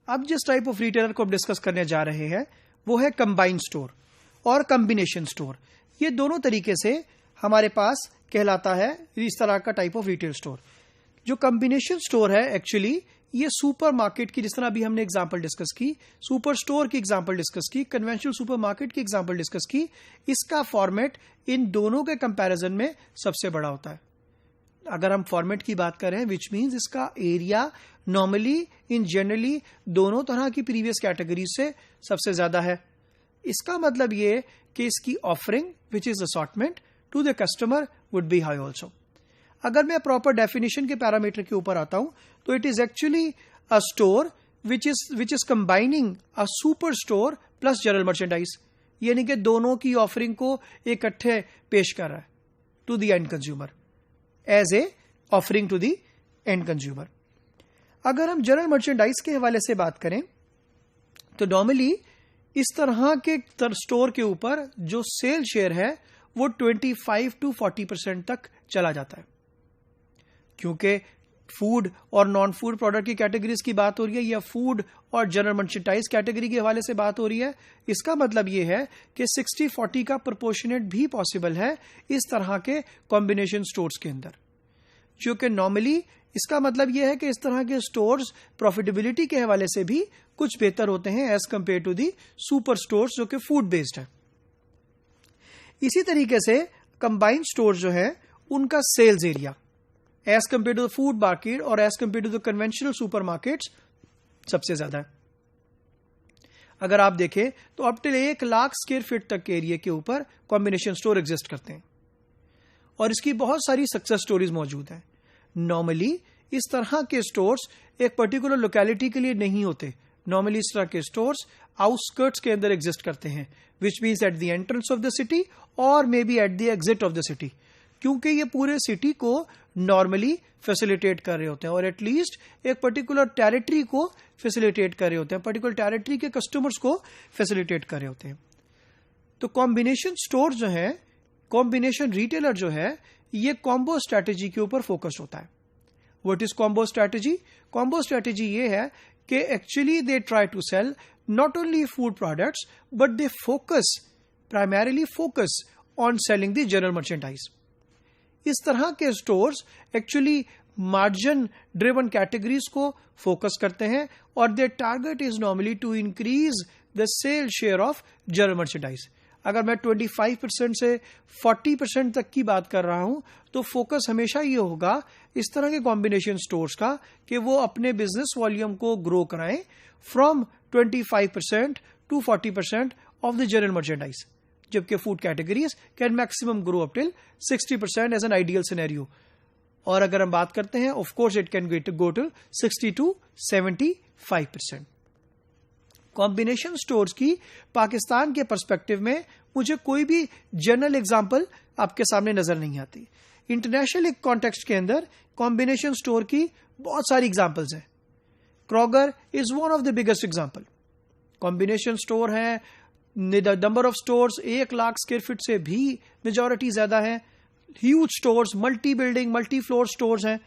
अब जिस type of retailer को हम डिस्कस करने जा रहे हैं वो है कंबाइंड स्टोर और कॉम्बिनेशन स्टोर। ये दोनों तरीके से हमारे पास कहलाता है इस तरह का टाइप ऑफ रिटेल स्टोर। जो कॉम्बिनेशन स्टोर है एक्चुअली ये सुपर मार्केट की, जिस तरह अभी हमने एग्जांपल डिस्कस की, सुपर स्टोर की एग्जांपल डिस्कस की, कन्वेंशनल सुपर मार्केट की एग्जांपल डिस्कस की, इसका फॉर्मेट इन दोनों के कंपैरिजन में सबसे बड़ा होता है। अगर हम फॉर्मेट की बात करें विच मीन्स इसका एरिया नॉर्मली इन जनरली दोनों तरह की प्रीवियस कैटेगरीज से सबसे ज्यादा है। इसका मतलब ये कि इसकी offering which is assortment to the customer would be high also. अगर मैं प्रॉपर डेफिनेशन के पैरामीटर के ऊपर आता हूं तो it is actually a store which is combining a super store plus general merchandise, यानी कि दोनों की ऑफरिंग को इकट्ठे पेश कर रहा है to the end consumer as a offering to the end consumer. अगर हम जनरल मर्चेंडाइज के हवाले से बात करें तो नॉर्मली इस तरह के स्टोर के ऊपर जो सेल शेयर है वो 25 to 40% तक चला जाता है, क्योंकि फूड और नॉन फूड प्रोडक्ट की कैटेगरीज की बात हो रही है या फूड और जनरल मर्चेंडाइज कैटेगरी के हवाले से बात हो रही है। इसका मतलब यह है कि 60-40 का प्रोपोर्शनेट भी पॉसिबल है इस तरह के कॉम्बिनेशन स्टोर्स के अंदर, जो कि नॉर्मली इसका मतलब यह है कि इस तरह के स्टोर्स प्रॉफिटेबिलिटी के हवाले से भी कुछ बेहतर होते हैं as compare to the super stores जो कि फूड बेस्ड है। इसी तरीके से कंबाइंड स्टोर जो है उनका sales area as compare to the food market और as compare to the conventional supermarkets सबसे ज्यादा है। अगर आप देखें तो up till 1 lakh square feet तक के एरिया के ऊपर कॉम्बिनेशन स्टोर एग्जिस्ट करते हैं और इसकी बहुत सारी सक्सेस स्टोरीज मौजूद हैं। नॉर्मली इस तरह के स्टोर्स एक पर्टिकुलर लोकेलिटी के लिए नहीं होते, नॉर्मली इस तरह के स्टोर्स आउटस्कर्ट्स के अंदर एग्जिस्ट करते हैं, which means at the entrance of the city और may be at the exit of the city, क्योंकि ये पूरे सिटी को नॉर्मली फैसिलिटेट कर रहे होते हैं और एटलीस्ट एक पर्टिकुलर टेरिटरी को फैसिलिटेट कर रहे होते हैं, पर्टिकुलर टेरिटरी के कस्टमर्स को फैसिलिटेट कर रहे होते हैं। तो कॉम्बिनेशन स्टोर जो है, कॉम्बिनेशन रिटेलर जो है, ये कॉम्बो स्ट्रैटेजी के ऊपर फोकस होता है। What is combo strategy? Combo strategy ये है कि actually they try to sell not only food products but they primarily focus on selling the general merchandise. इस तरह के stores actually margin driven categories को फोकस करते हैं और their target is normally to increase the sale share of general merchandise. अगर मैं 25% से 40% तक की बात कर रहा हूं तो फोकस हमेशा ये होगा इस तरह के कॉम्बिनेशन स्टोर्स का कि वो अपने बिजनेस वॉल्यूम को ग्रो कराएं from 25% to 40% of the general merchandise, जबकि food categories can maximum grow up till 60% as an ideal scenario. और अगर हम बात करते हैं of course it can go to 60 to 75%। Combination stores की पाकिस्तान के पर्सपेक्टिव में मुझे कोई भी जनरल एग्जांपल आपके सामने नजर नहीं आती। इंटरनेशनल कॉन्टेक्स्ट के अंदर कॉम्बिनेशन स्टोर की बहुत सारी एग्जांपल्स हैं। Kroger is one of the biggest example. Combination store है, number of stores 1 lakh square feet से भी मेजॉरिटी ज्यादा है, huge stores, multi building, multi floor stores हैं।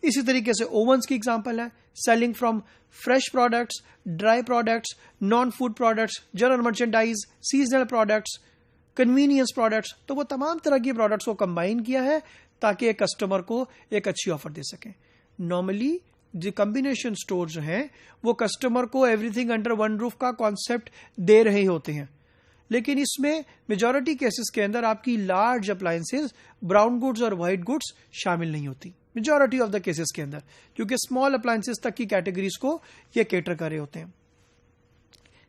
इसी तरीके से ओवंस की एग्जांपल है, selling from fresh products, dry products, non food products, general merchandise, seasonal products, convenience products. तो वो तमाम तरह की प्रोडक्ट्स को कंबाइन किया है ताकि एक कस्टमर को एक अच्छी ऑफर दे सकें। नॉर्मली जो कॉम्बिनेशन स्टोर जो हैं वो कस्टमर को एवरीथिंग अंडर वन रूफ का कॉन्सेप्ट दे रहे होते हैं, लेकिन इसमें मेजॉरिटी केसेस के अंदर आपकी लार्ज अप्लायंसेस, ब्राउन गुड्स और व्हाइट गुड्स शामिल नहीं होती मेजॉरिटी ऑफ द केसेस के अंदर, क्योंकि स्मॉल अप्लायंसेस तक की कैटेगरीज को ये केटर कर रहे होते हैं।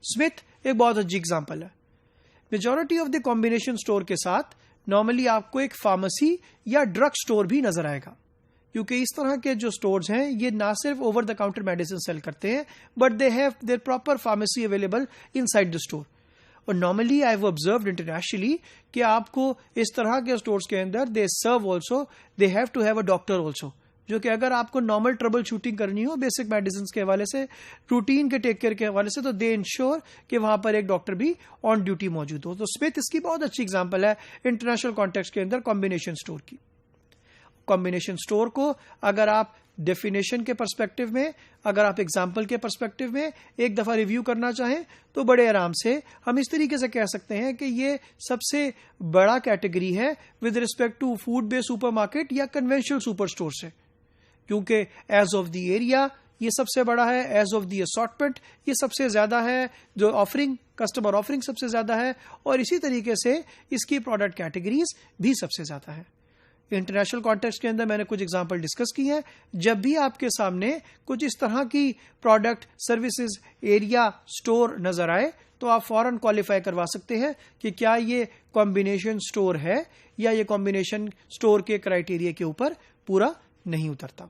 स्मिथ एक बहुत अच्छी एग्जांपल है। Majority of the combination store के साथ नॉर्मली आपको एक फार्मेसी या ड्रग स्टोर भी नजर आएगा, क्योंकि इस तरह के जो स्टोर्स हैं ये ना सिर्फ over the counter medicine sell करते हैं but they have their proper pharmacy available inside the store. और normally I have observed internationally कि आपको इस तरह के स्टोर्स के अंदर they serve also, they have to have a doctor also, जो कि अगर आपको नॉर्मल ट्रबल शूटिंग करनी हो बेसिक मेडिसिन के हवाले से, रूटीन के टेक केयर के हवाले से, तो दे इंश्योर कि वहां पर एक डॉक्टर भी ऑन ड्यूटी मौजूद हो। तो स्मिथ इसकी बहुत अच्छी एग्जाम्पल है इंटरनेशनल कॉन्टेक्स्ट के अंदर कॉम्बिनेशन स्टोर की। कॉम्बिनेशन स्टोर को अगर आप डेफिनेशन के पर्सपेक्टिव में, अगर आप एग्जाम्पल के पर्सपेक्टिव में एक दफा रिव्यू करना चाहें तो बड़े आराम से हम इस तरीके से कह सकते हैं कि ये सबसे बड़ा कैटेगरी है with respect to food based supermarket या कन्वेंशनल सुपर स्टोर से, क्योंकि एज ऑफ द एरिया ये सबसे बड़ा है, एज ऑफ द असॉर्टमेंट ये सबसे ज्यादा है, जो ऑफरिंग कस्टमर ऑफरिंग सबसे ज्यादा है, और इसी तरीके से इसकी प्रोडक्ट कैटेगरीज भी सबसे ज्यादा है। इंटरनेशनल कॉन्टेक्स्ट के अंदर मैंने कुछ एग्जांपल डिस्कस की हैं। जब भी आपके सामने कुछ इस तरह की प्रोडक्ट, सर्विसेज, एरिया, स्टोर नजर आए तो आप फौरन क्वालिफाई करवा सकते हैं कि क्या ये कॉम्बिनेशन स्टोर है या ये कॉम्बिनेशन स्टोर के क्राइटेरिया के ऊपर पूरा नहीं उतरता।